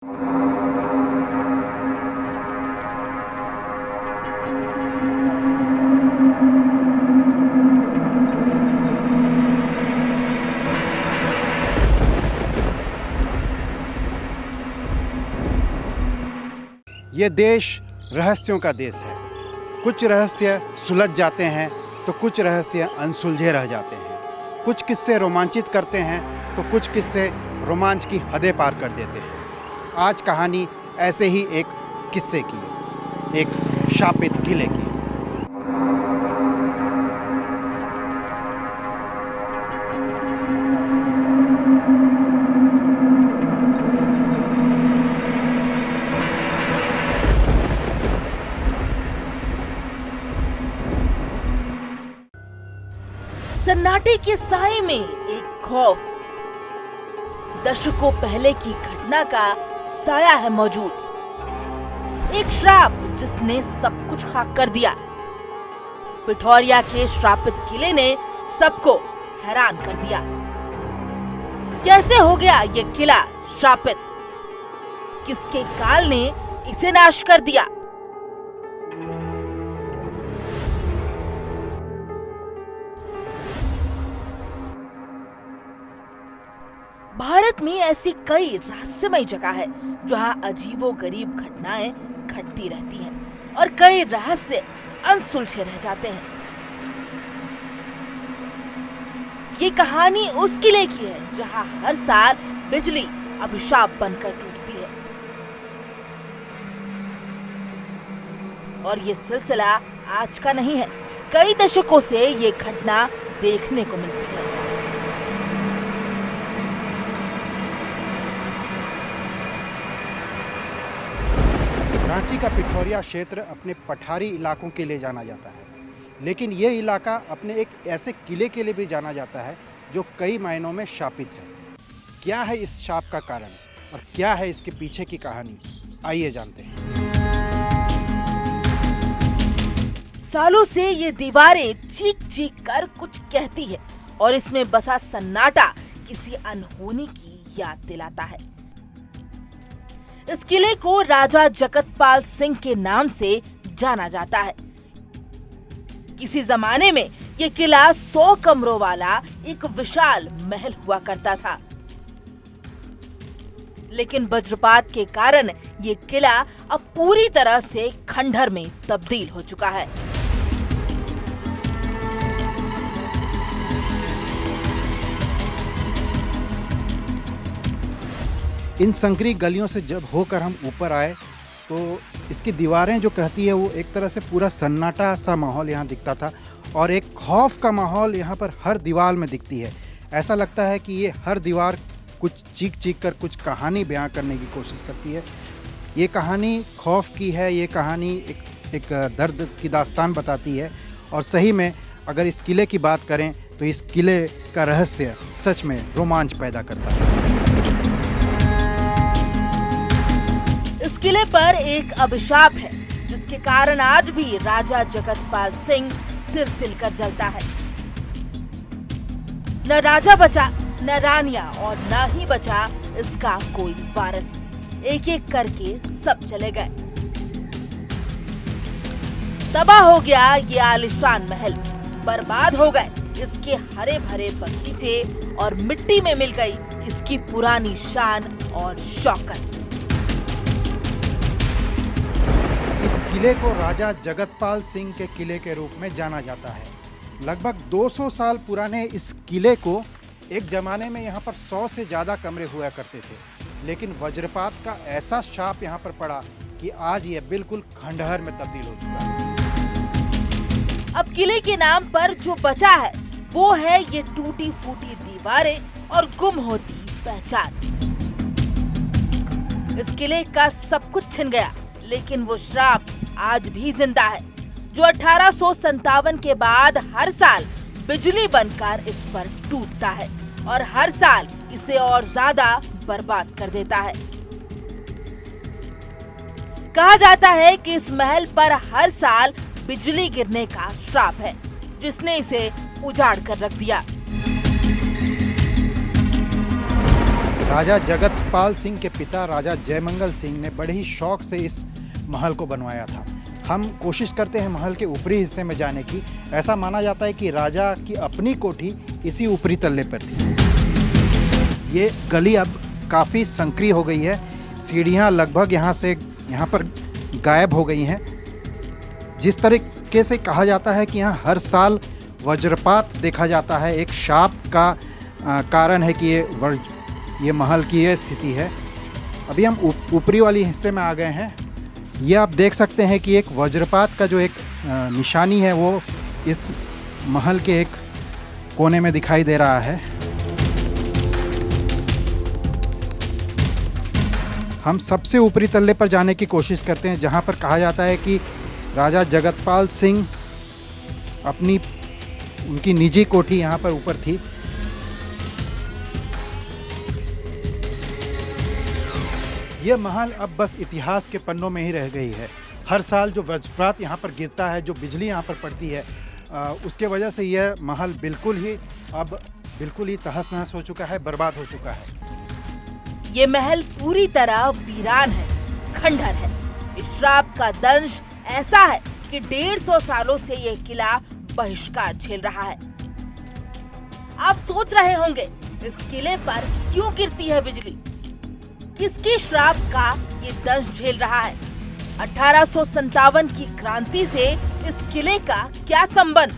ये देश रहस्यों का देश है। कुछ रहस्य सुलझ जाते हैं तो कुछ रहस्य अनसुलझे रह जाते हैं। कुछ किस्से रोमांचित करते हैं तो कुछ किस्से रोमांच की हदें पार कर देते हैं। आज कहानी ऐसे ही एक किस्से की, एक शापित किले की। सन्नाटे के साए में एक खौफ, दशकों पहले की घटना का साया है मौजूद। एक श्राप जिसने सब कुछ खाक कर दिया। पिठौरिया के श्रापित किले ने सबको हैरान कर दिया। कैसे हो गया ये किला श्रापित? किसके काल ने इसे नाश कर दिया? भारत में ऐसी कई रहस्यमय जगह है जहां अजीबोगरीब घटनाएं घटती रहती हैं और कई रहस्य अनसुलझे रह जाते हैं। ये कहानी उस किले की है जहां हर साल बिजली अभिशाप बनकर टूटती है और ये सिलसिला आज का नहीं है। कई दशकों से ये घटना देखने को मिलती है। रांची का पिठौरिया क्षेत्र अपने पठारी इलाकों के लिए जाना जाता है, लेकिन ये इलाका अपने एक ऐसे किले के लिए भी जाना जाता है जो कई मायनों में शापित है। क्या है इस शाप का कारण और क्या है इसके पीछे की कहानी, आइए जानते हैं। सालों से ये दीवारें चीख चीख कर कुछ कहती है और इसमें बसा सन्नाटा किसी अनहोनी की याद दिलाता है। इस किले को राजा जगतपाल सिंह के नाम से जाना जाता है। किसी जमाने में ये किला 100 कमरों वाला एक विशाल महल हुआ करता था, लेकिन वज्रपात के कारण ये किला अब पूरी तरह से खंडहर में तब्दील हो चुका है। इन संकरी गलियों से जब होकर हम ऊपर आए तो इसकी दीवारें जो कहती है वो एक तरह से पूरा सन्नाटा सा माहौल यहाँ दिखता था और एक खौफ का माहौल यहाँ पर हर दीवार में दिखती है। ऐसा लगता है कि ये हर दीवार कुछ चीख चीख कर कुछ कहानी बयां करने की कोशिश करती है। ये कहानी खौफ की है, ये कहानी एक दर्द की दास्तान बताती है और सही में अगर इस किले की बात करें तो इस किले का रहस्य सच में रोमांच पैदा करता है। इस किले पर एक अभिशाप है जिसके कारण आज भी राजा जगतपाल सिंह तिल-तिल कर जलता है। न राजा बचा, न रानियां और न ही बचा इसका कोई वारिस। एक एक करके सब चले गए। तबाह हो गया ये आलिशान महल, बर्बाद हो गए इसके हरे भरे बगीचे और मिट्टी में मिल गई इसकी पुरानी शान और शौकत। इस किले को राजा जगतपाल सिंह के किले के रूप में जाना जाता है। लगभग 200 साल पुराने इस किले को एक जमाने में यहाँ पर 100 से ज़्यादा कमरे हुआ करते थे, लेकिन वज्रपात का ऐसा शाप यहाँ पर पड़ा कि आज ये बिल्कुल खंडहर में तब्दील हो चुका है। अब किले के नाम पर जो बचा है वो है ये टूटी फूटी दीवारें और गुम होती पहचान। इस किले का सब कुछ छिन गया, लेकिन वो श्राप आज भी जिंदा है जो 1857 के बाद हर साल बिजली बनकर इस पर टूटता है और हर साल इसे और ज्यादा बर्बाद कर देता है। कहा जाता है कि इस महल पर हर साल बिजली गिरने का श्राप है जिसने इसे उजाड़ कर रख दिया। राजा जगतपाल सिंह के पिता राजा जयमंगल सिंह ने बड़े ही शौक से इस महल को बनवाया था। हम कोशिश करते हैं महल के ऊपरी हिस्से में जाने की। ऐसा माना जाता है कि राजा की अपनी कोठी इसी ऊपरी तल्ले पर थी। ये गली अब काफ़ी संकरी हो गई है। सीढ़ियाँ लगभग यहाँ पर गायब हो गई हैं। जिस तरीके से कहा जाता है कि यहाँ हर साल वज्रपात देखा जाता है, एक शाप का कारण है कि ये महल की ये स्थिति है। अभी हम ऊपरी वाली हिस्से में आ गए हैं। ये आप देख सकते हैं कि एक वज्रपात का जो एक निशानी है वो इस महल के एक कोने में दिखाई दे रहा है। हम सबसे ऊपरी तल्ले पर जाने की कोशिश करते हैं, जहाँ पर कहा जाता है कि राजा जगतपाल सिंह उनकी निजी कोठी यहाँ पर ऊपर थी। यह महल अब बस इतिहास के पन्नों में ही रह गई है। हर साल जो वज्रपात यहाँ पर गिरता है, जो बिजली यहाँ पर पड़ती है, उसके वजह से यह महल बिल्कुल ही तहस नहस हो चुका है, बर्बाद हो चुका है। ये महल पूरी तरह वीरान है, खंडहर है। इस श्राप का दंश ऐसा है कि 150 सालों से ये किला बहिष्कार झेल रहा है। आप सोच रहे होंगे इस किले पर क्यों गिरती है बिजली? किसके श्राप का ये दंश झेल रहा है? 1857 की क्रांति से इस किले का क्या संबंध?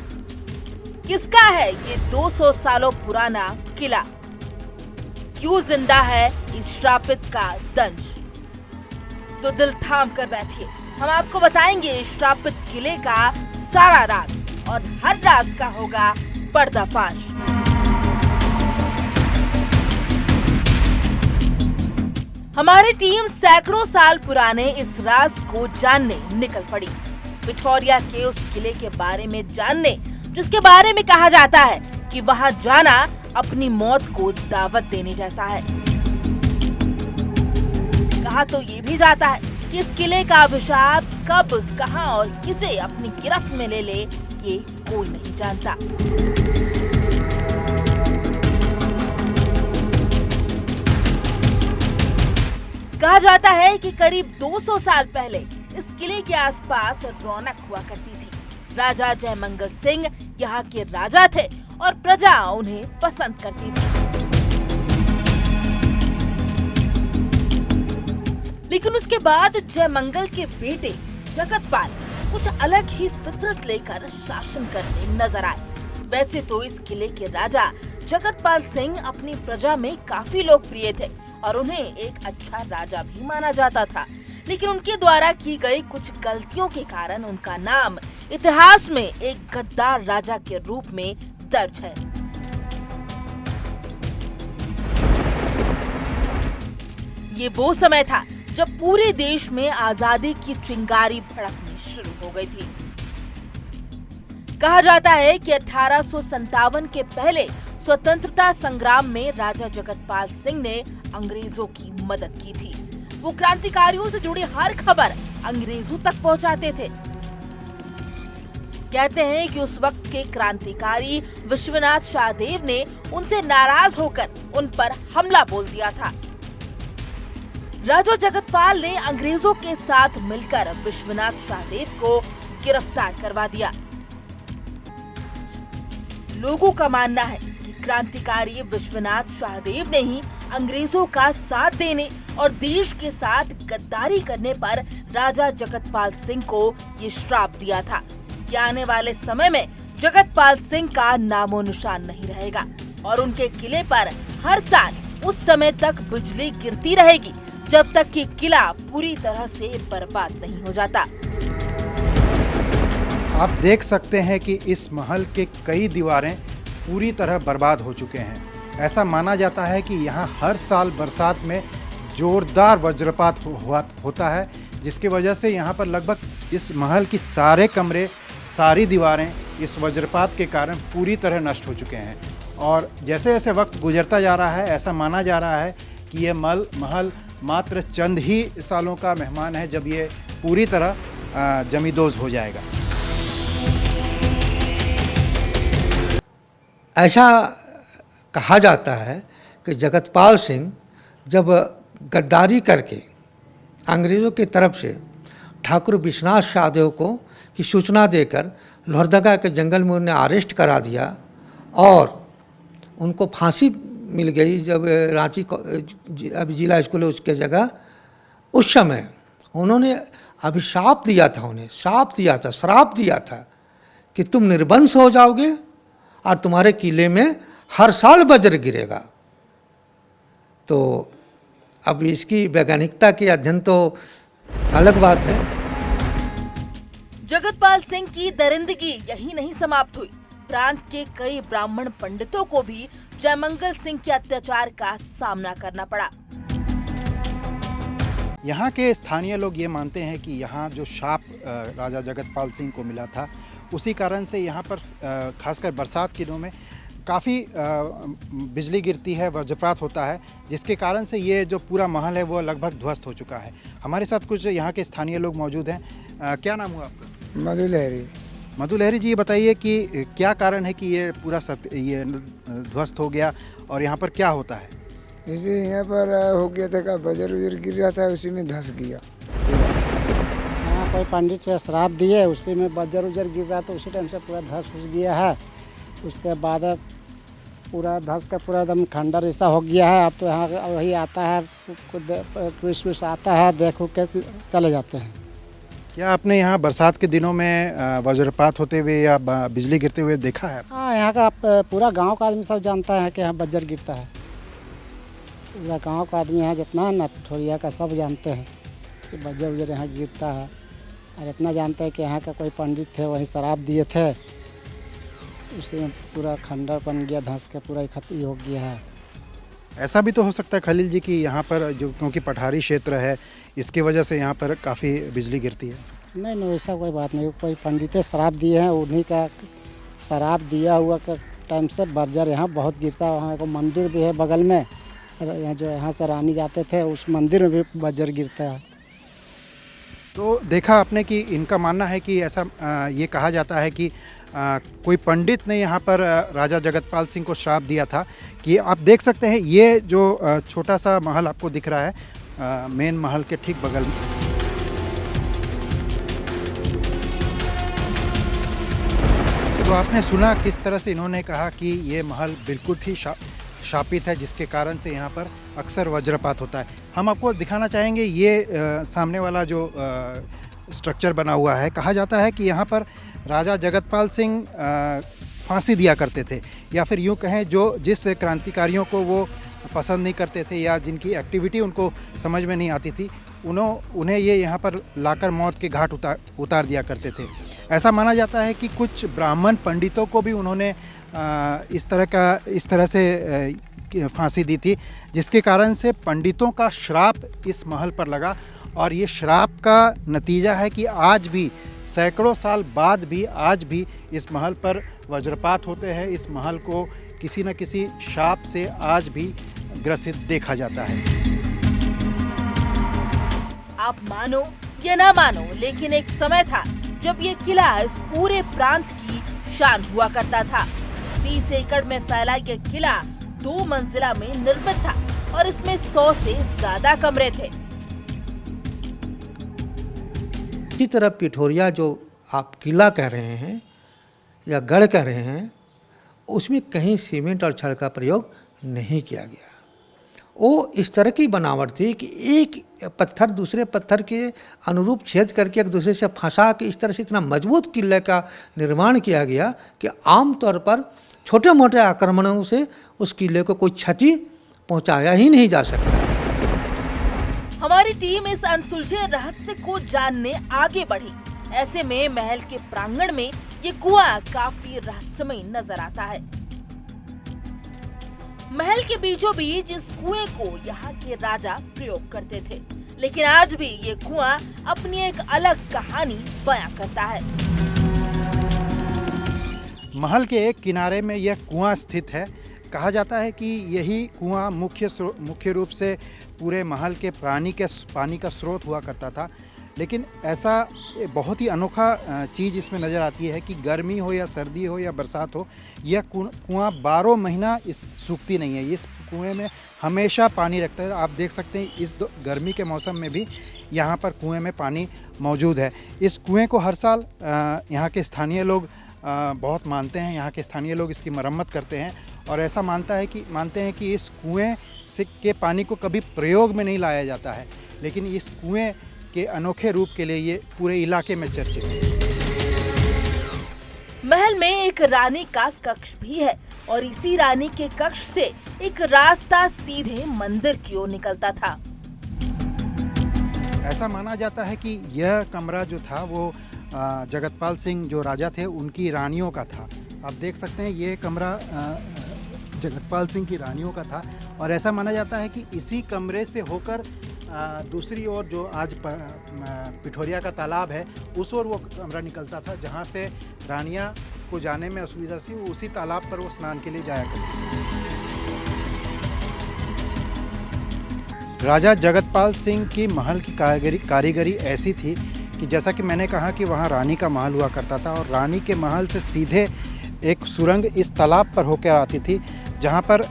किसका है ये 200 सालों पुराना किला? क्यों जिंदा है इस श्रापित का दंश? तो दिल थाम कर बैठिए, हम आपको बताएंगे इस श्रापित किले का सारा राज, और हर राज का होगा पर्दाफाश। हमारी टीम सैकड़ों साल पुराने इस राज को जानने निकल पड़ी। पिठौरिया के उस किले के बारे में जानने, जिसके बारे में कहा जाता है कि वहां जाना अपनी मौत को दावत देने जैसा है। कहा तो ये भी जाता है कि इस किले का अभिशाप कब, कहां और किसे अपनी गिरफ्त में ले ले, ये कोई नहीं जानता। कहा जाता है कि करीब 200 साल पहले इस किले के आसपास रौनक हुआ करती थी। राजा जयमंगल सिंह यहाँ के राजा थे और प्रजा उन्हें पसंद करती थी। लेकिन उसके बाद जयमंगल के बेटे जगतपाल कुछ अलग ही फितरत लेकर शासन करने नजर आए। वैसे तो इस किले के राजा जगतपाल सिंह अपनी प्रजा में काफी लोकप्रिय थे और उन्हें एक अच्छा राजा भी माना जाता था, लेकिन उनके द्वारा की गई कुछ गलतियों के कारण उनका नाम इतिहास में एक गद्दार राजा के रूप में दर्ज है। ये वो समय था जब पूरे देश में आजादी की चिंगारी भड़कनी शुरू हो गई थी। कहा जाता है कि 1857 के पहले स्वतंत्रता संग्राम में राजा जगतपाल सिंह ने अंग्रेजों की मदद की थी। वो क्रांतिकारियों से जुड़ी हर खबर अंग्रेजों तक पहुंचाते थे। कहते हैं कि उस वक्त के क्रांतिकारी विश्वनाथ शाहदेव ने उनसे नाराज होकर उन पर हमला बोल दिया था। राजा जगतपाल ने अंग्रेजों के साथ मिलकर विश्वनाथ शाहदेव को गिरफ्तार करवा दिया। लोगों का मानना है कि क्रांतिकारी विश्वनाथ शाहदेव ने ही अंग्रेजों का साथ देने और देश के साथ गद्दारी करने पर राजा जगतपाल सिंह को ये श्राप दिया था कि आने वाले समय में जगतपाल सिंह का नामो निशान नहीं रहेगा और उनके किले पर हर साल उस समय तक बिजली गिरती रहेगी जब तक कि किला पूरी तरह से बर्बाद नहीं हो जाता। आप देख सकते हैं कि इस महल के कई दीवारें पूरी तरह बर्बाद हो चुके हैं। ऐसा माना जाता है कि यहाँ हर साल बरसात में जोरदार वज्रपात होता है, जिसकी वजह से यहाँ पर लगभग इस महल की सारे कमरे, सारी दीवारें इस वज्रपात के कारण पूरी तरह नष्ट हो चुके हैं। और जैसे जैसे वक्त गुजरता जा रहा है, ऐसा माना जा रहा है कि ये महल मात्र चंद ही सालों का मेहमान है जब ये पूरी तरह जमींदोज हो जाएगा। ऐसा कहा जाता है कि जगतपाल सिंह जब गद्दारी करके अंग्रेज़ों की तरफ से ठाकुर विश्वनाथ शाहदेव को की सूचना देकर लोहरदगा के जंगल में उन्हें अरेस्ट करा दिया और उनको फांसी मिल गई जब रांची अभी जिला स्कूल है उसके जगह, उस समय उन्होंने अभिशाप दिया था, उन्हें श्राप दिया था कि तुम निर्वंश हो जाओगे और तुम्हारे किले में हर साल वज्र गिरेगा। तो अब इसकी वैज्ञानिकता के अध्ययन तो अलग बात है। जगतपाल सिंह की दरिंदगी यही नहीं समाप्त हुई। प्रांत के कई ब्राह्मण पंडितों को भी जयमंगल सिंह के अत्याचार का सामना करना पड़ा। यहाँ के स्थानीय लोग ये मानते हैं कि यहाँ जो शाप राजा जगतपाल सिंह को मिला था, उसी कारण से यहाँ पर खासकर बरसात के दिनों में काफ़ी बिजली गिरती है, वज्रपात होता है, जिसके कारण से ये जो पूरा महल है वो लगभग ध्वस्त हो चुका है। हमारे साथ कुछ यहाँ के स्थानीय लोग मौजूद हैं। क्या नाम हुआ आपका? मधु लहरी। मधु लहरी जी, ये बताइए कि क्या कारण है कि ये पूरा ये ध्वस्त हो गया और यहाँ पर क्या होता है? इसे यहाँ पर हो गया था का बजर उजर गिर रहा था, उसी में धंस गया। हाँ, कोई पंडित से श्राप दिए, उसी में बजर उजर गिर रहा तो उसी टाइम से पूरा धंस घुस गया है। उसके बाद पूरा धंस का पूरा एकदम खंडर ऐसा हो गया है। अब तो यहाँ वही आता है, टूरिस्ट वूरिस्ट आता है, देखो कैसे चले जाते हैं। क्या आपने यहाँ बरसात के दिनों में वज्रपात होते हुए या बिजली गिरते हुए देखा है? हाँ, यहाँ का पूरा गांव का आदमी सब जानता है कि यहाँ बजर गिरता है। पूरा गांव का आदमी यहाँ जितना है ना पिठोरिया का, सब जानते हैं कि बजर उजर यहाँ गिरता है। और इतना जानते हैं कि यहाँ का कोई पंडित थे, वही शराब दिए थे, उसी में पूरा खंडर बन गया, धंस के पूरा खत्म हो गया है। ऐसा भी तो हो सकता है खलील जी कि यहाँ पर जो क्योंकि पठारी क्षेत्र है, इसकी वजह से यहाँ पर काफ़ी बिजली गिरती है? नहीं नहीं, ऐसा कोई बात नहीं। कोई पंडितें शराब दिए हैं, उन्हीं का शराब दिया हुआ का टाइम से बजर यहाँ बहुत गिरता है। वहाँ को मंदिर भी है बगल में, यहाँ जो यहाँ से रानी जाते थे उस मंदिर में भी बजर गिरता है। तो देखा आपने कि इनका मानना है कि ऐसा ये कहा जाता है कि कोई पंडित ने यहाँ पर राजा जगतपाल सिंह को श्राप दिया था कि आप देख सकते हैं ये जो छोटा सा महल आपको दिख रहा है मेन महल के ठीक बगल में। तो आपने सुना किस तरह से इन्होंने कहा कि ये महल बिल्कुल ही शापित है, जिसके कारण से यहाँ पर अक्सर वज्रपात होता है। हम आपको दिखाना चाहेंगे ये सामने वाला जो स्ट्रक्चर बना हुआ है। कहा जाता है कि यहाँ पर राजा जगतपाल सिंह फांसी दिया करते थे, या फिर यूँ कहें जो जिस क्रांतिकारियों को वो पसंद नहीं करते थे या जिनकी एक्टिविटी उनको समझ में नहीं आती थी, उन्हें ये यहाँ पर लाकर मौत के घाट उतार दिया करते थे। ऐसा माना जाता है कि कुछ ब्राह्मण पंडितों को भी उन्होंने इस तरह से फांसी दी थी, जिसके कारण से पंडितों का श्राप इस महल पर लगा। और ये श्राप का नतीजा है कि आज भी सैकड़ों साल बाद भी आज भी इस महल पर वज्रपात होते हैं। इस महल को किसी न किसी शाप से आज भी ग्रसित देखा जाता है। आप मानो या ना मानो, लेकिन एक समय था जब ये किला इस पूरे प्रांत की शान हुआ करता था। 30 एकड़ में फैला ये किला 2 मंजिला में निर्मित था और इसमें 100 से ज्यादा कमरे थे। इसी तरह पिठोरिया जो आप किला कह रहे हैं या गढ़ कह रहे हैं, उसमें कहीं सीमेंट और छड़ का प्रयोग नहीं किया गया। वो इस तरह की बनावट थी कि एक पत्थर दूसरे पत्थर के अनुरूप छेद करके एक दूसरे से फंसा के इस तरह से इतना मजबूत किले का निर्माण किया गया कि आमतौर पर छोटे मोटे आक्रमणों से उस किले को कोई क्षति पहुंचाया ही नहीं जा सकता। हमारी टीम इस अनसुलझे रहस्य को जानने आगे बढ़ी। ऐसे में महल के प्रांगण में ये कुआं काफी रहस्यमय नजर आता है। महल के बीचों बीच इस कुएं को यहाँ के राजा प्रयोग करते थे, लेकिन आज भी ये कुआं अपनी एक अलग कहानी बयां करता है। महल के एक किनारे में यह कुआं स्थित है। कहा जाता है कि यही कुआं मुख्य रूप से पूरे महल के पानी का स्रोत हुआ करता था। लेकिन ऐसा बहुत ही अनोखा चीज़ इसमें नज़र आती है कि गर्मी हो या सर्दी हो या बरसात हो, यह कुआं 12 महीना इस सूखती नहीं है। इस कुएं में हमेशा पानी रखता है। आप देख सकते हैं इस गर्मी के मौसम में भी यहाँ पर कुएं में पानी मौजूद है। इस कुएं को हर साल यहाँ के स्थानीय लोग बहुत मानते हैं। यहाँ के स्थानीय लोग इसकी मरम्मत करते हैं और ऐसा मानते हैं कि इस कुएं से के पानी को कभी प्रयोग में नहीं लाया जाता है, लेकिन इस कुएं के अनोखे रूप के लिए ये पूरे इलाके में चर्चित है। महल में एक रानी का कक्ष भी है और इसी रानी के कक्ष से एक रास्ता सीधे मंदिर की ओर निकलता था। ऐसा माना जाता है कि यह कमरा जो था वो जगतपाल सिंह जो राजा थे उनकी रानियों का था। आप देख सकते हैं ये कमरा जगतपाल सिंह की रानियों का था और ऐसा माना जाता है कि इसी कमरे से होकर दूसरी ओर जो आज पिठोरिया का तालाब है उस ओर वो कमरा निकलता था, जहाँ से रानियां को जाने में असुविधा थी। उसी तालाब पर वो स्नान के लिए जाया करती थी। राजा जगतपाल सिंह की महल की कारीगरी ऐसी थी कि जैसा कि मैंने कहा कि वहाँ रानी का महल हुआ करता था और रानी के महल से सीधे एक सुरंग इस तालाब पर होकर आती थी, जहाँ पर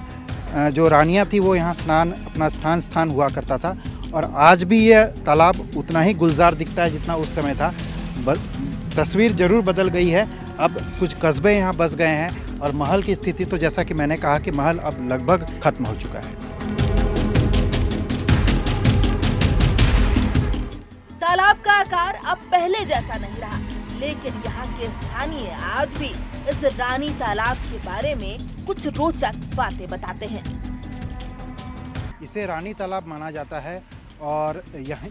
जो रानियाँ थी वो यहाँ अपना स्थान हुआ करता था। और आज भी यह तालाब उतना ही गुलजार दिखता है जितना उस समय था। तस्वीर जरूर बदल गई है, अब कुछ कस्बे यहाँ बस गए हैं और महल की स्थिति तो जैसा कि मैंने कहा कि महल अब लगभग खत्म हो चुका है। तालाब का आकार अब पहले जैसा नहीं रहा, लेकिन यहाँ के स्थानीय आज भी इस रानी तालाब के बारे में कुछ रोचक बातें बताते हैं। इसे रानी तालाब माना जाता है और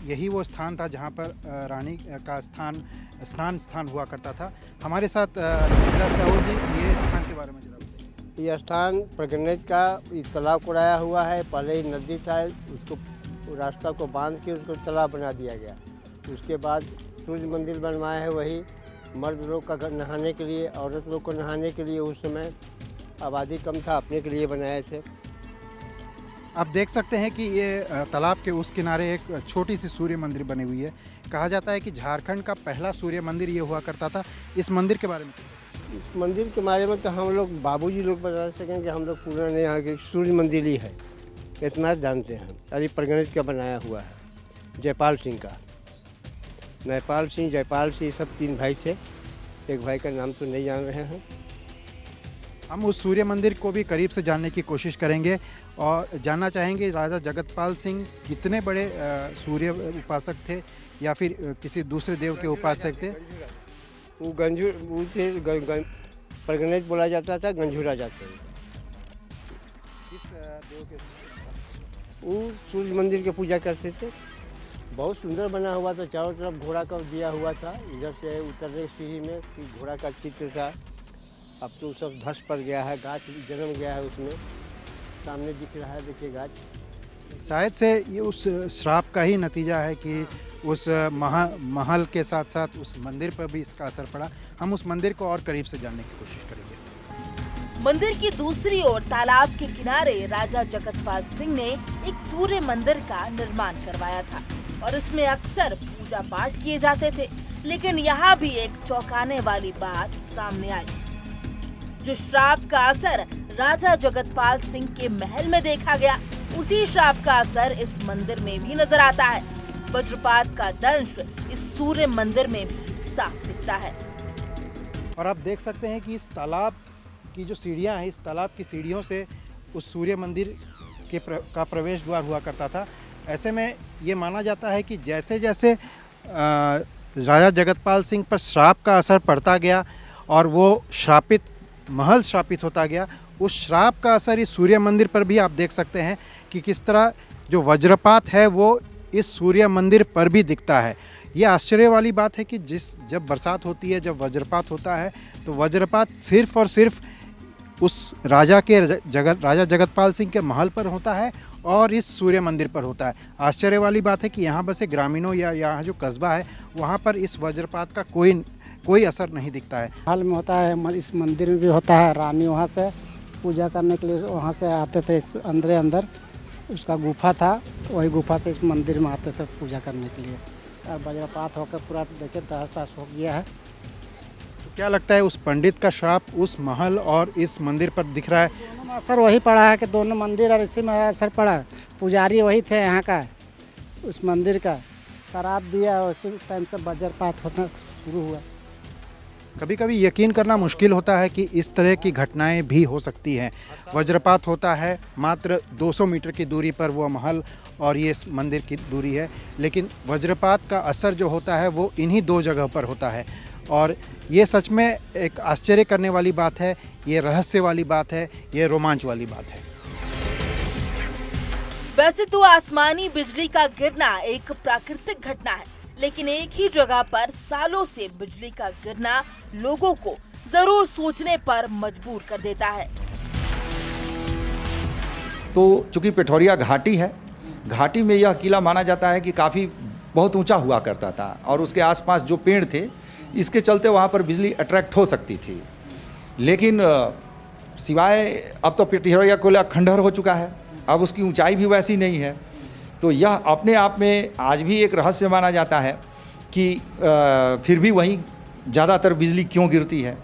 यही वो स्थान था जहाँ पर रानी का स्नान हुआ करता था। हमारे साथ साहू जी, ये स्थान के बारे में जरा बताइए। ये स्थान प्रगणित का इस तालाब कोड़ाया हुआ है। पहले ही नदी था, उसको रास्ता को बांध के उसको तालाब बना दिया गया। उसके बाद सूर्य मंदिर बनवाया है, वही मर्द लोग का नहाने के लिए, औरत लोग को नहाने के लिए। उस समय आबादी कम था, अपने के लिए बनाए थे। आप देख सकते हैं कि ये तालाब के उस किनारे एक छोटी सी सूर्य मंदिर बनी हुई है। कहा जाता है कि झारखंड का पहला सूर्य मंदिर ये हुआ करता था। इस मंदिर के बारे में इस मंदिर के बारे में तो हम लोग बाबूजी लोग बता सकेंगे, हम लोग पूरा नहीं, यहाँ के सूर्य मंदिर ही है, इतना जानते हैं। अरे प्रगणित का बनाया हुआ है, जयपाल सिंह का। नेपाल सिंह, जयपाल सिंह, सब 3 भाई थे। एक भाई का नाम तो नहीं जान रहे हैं। हम उस सूर्य मंदिर को भी करीब से जानने की कोशिश करेंगे और जानना चाहेंगे राजा जगतपाल सिंह कितने बड़े सूर्य उपासक थे या फिर किसी दूसरे देव के उपासक थे। वो प्रगणित बोला जाता था, गंजू राजा से। इस देव के वो सूर्य मंदिर की पूजा करते थे। बहुत सुंदर बना हुआ था, चारों तरफ घोड़ा का दिया हुआ था। इधर से उतरने सीढ़ी में घोड़ा का चित्र था। अब तो सब धस पड़ गया है, गाछ जन्म गया है उसमें, सामने दिख रहा है, देखिए गाछ। शायद से ये उस श्राप का ही नतीजा है कि उस महल के साथ साथ उस मंदिर पर भी इसका असर पड़ा। हम उस मंदिर को और करीब से जानने की कोशिश करेंगे। मंदिर की दूसरी ओर तालाब के किनारे राजा जगतपाल सिंह ने एक सूर्य मंदिर का निर्माण करवाया था और इसमें अक्सर पूजा पाठ किए जाते थे। लेकिन यहाँ भी एक चौंकाने वाली बात सामने आई। जो श्राप का असर राजा जगतपाल सिंह के महल में देखा गया, उसी श्राप का असर इस मंदिर में भी नजर आता है। वज्रपात का दंश इस सूर्य मंदिर में भी साफ दिखता है। और आप देख सकते हैं कि इस तालाब की जो सीढ़ियां हैं, इस तालाब की सीढ़ियों से उस सूर्य मंदिर का प्रवेश द्वार हुआ करता था। ऐसे में ये माना जाता है कि जैसे जैसे राजा जगतपाल सिंह पर श्राप का असर पड़ता गया और वो महल श्रापित होता गया, उस श्राप का असर इस सूर्य मंदिर पर भी आप देख सकते हैं कि किस तरह जो वज्रपात है वो इस सूर्य मंदिर पर भी दिखता है। ये आश्चर्य वाली बात है कि जब बरसात होती है, जब वज्रपात होता है, तो वज्रपात सिर्फ और सिर्फ उस राजा जगतपाल सिंह के महल पर होता है और इस सूर्य मंदिर पर होता है। आश्चर्य वाली बात है कि यहाँ बसे ग्रामीणों या यहाँ जो कस्बा है वहाँ पर इस वज्रपात का कोई असर नहीं दिखता है। हाल में होता है, इस मंदिर में भी होता है। रानी वहाँ से पूजा करने के लिए वहाँ से आते थे। इस अंदर उसका गुफा था, वही गुफा से इस मंदिर में आते थे पूजा करने के लिए। और वज्रपात होकर पूरा देखिए तहस तहस हो गया है। तो क्या लगता है उस पंडित का श्राप उस महल और इस मंदिर पर दिख रहा है? दोनों में असर वही पड़ा है कि दोनों मंदिर और इसी में असर पड़ा। पुजारी वही थे यहाँ का, उस मंदिर का, शराब दिया, उसी टाइम से वज्रपात होना शुरू हुआ। कभी कभी यकीन करना मुश्किल होता है कि इस तरह की घटनाएं भी हो सकती हैं। वज्रपात होता है, मात्र 200 मीटर की दूरी पर वो महल और ये मंदिर की दूरी है, लेकिन वज्रपात का असर जो होता है वो इन्हीं दो जगह पर होता है। और ये सच में एक आश्चर्य करने वाली बात है, ये रहस्य वाली बात है, ये रोमांच वाली बात है। वैसे तो आसमानी बिजली का गिरना एक प्राकृतिक घटना है, लेकिन एक ही जगह पर सालों से बिजली का गिरना लोगों को जरूर सोचने पर मजबूर कर देता है। तो चूंकि पिठौरिया घाटी है, घाटी में यह किला माना जाता है कि काफ़ी बहुत ऊंचा हुआ करता था और उसके आसपास जो पेड़ थे, इसके चलते वहाँ पर बिजली अट्रैक्ट हो सकती थी। लेकिन सिवाय अब तो पिठौरिया किला खंडहर हो चुका है, अब उसकी ऊंचाई भी वैसी नहीं है। तो यह अपने आप में आज भी एक रहस्य माना जाता है कि फिर भी वहीं ज़्यादातर बिजली क्यों गिरती है।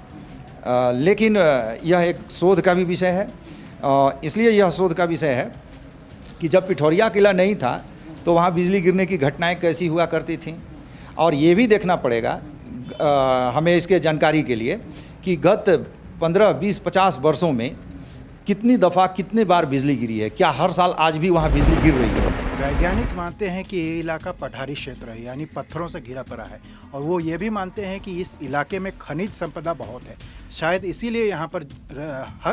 लेकिन यह एक शोध का भी विषय है। इसलिए यह शोध का विषय है कि जब पिठौरिया किला नहीं था तो वहाँ बिजली गिरने की घटनाएं कैसी हुआ करती थीं। और ये भी देखना पड़ेगा हमें इसके जानकारी के लिए कि गत 15, 20, 50 वर्षों में कितनी दफ़ा कितने बार बिजली गिरी है, क्या हर साल आज भी वहाँ बिजली गिर रही है। वैज्ञानिक मानते हैं कि ये इलाका पठारी क्षेत्र है, यानी पत्थरों से घिरा पड़ा है, और वो ये भी मानते हैं कि इस इलाके में खनिज संपदा बहुत है। शायद इसीलिए यहाँ पर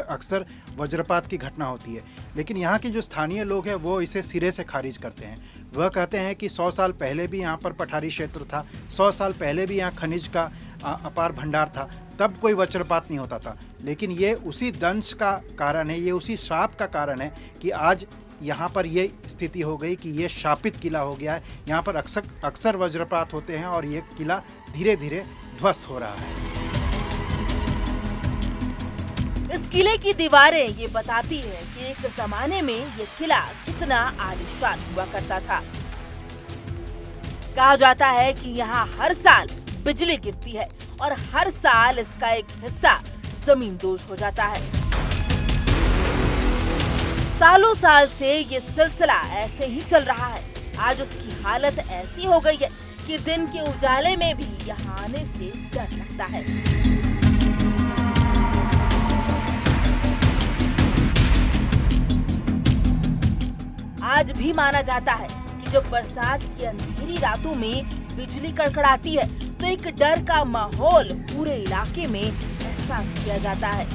अक्सर वज्रपात की घटना होती है। लेकिन यहाँ के जो स्थानीय लोग हैं वो इसे सिरे से खारिज करते हैं। वह कहते हैं कि 100 साल पहले भी यहाँ पर पठारी क्षेत्र था, 100 साल पहले भी यहाँ खनिज का अपार भंडार था, तब कोई वज्रपात नहीं होता था। लेकिन ये उसी दंश का कारण है, ये उसी श्राप का कारण है कि आज यहाँ पर ये स्थिति हो गई कि ये शापित किला हो गया है। यहाँ पर अक्सर वज्रपात होते हैं और ये किला धीरे धीरे ध्वस्त हो रहा है। इस किले की दीवारें ये बताती हैं कि एक जमाने में ये किला कितना आलीशान हुआ करता था। कहा जाता है कि यहाँ हर साल बिजली गिरती है और हर साल इसका एक हिस्सा जमींदोज हो जाता है। सालों साल से ये सिलसिला ऐसे ही चल रहा है। आज उसकी हालत ऐसी हो गई है कि दिन के उजाले में भी यहाँ आने से डर लगता है। आज भी माना जाता है कि जब बरसात की अंधेरी रातों में बिजली कड़कड़ाती है तो एक डर का माहौल पूरे इलाके में एहसास किया जाता है।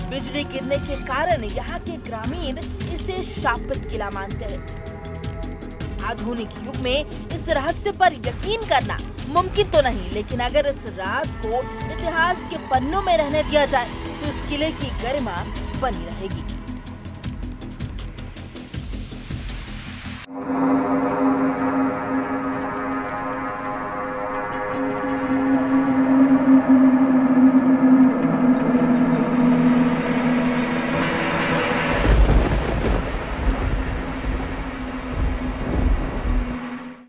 बिजली गिरने के कारण यहाँ के ग्रामीण इसे शापित किला मानते हैं। आधुनिक युग में इस रहस्य पर यकीन करना मुमकिन तो नहीं, लेकिन अगर इस राज को इतिहास के पन्नों में रहने दिया जाए तो इस किले की गरिमा बनी रहेगी।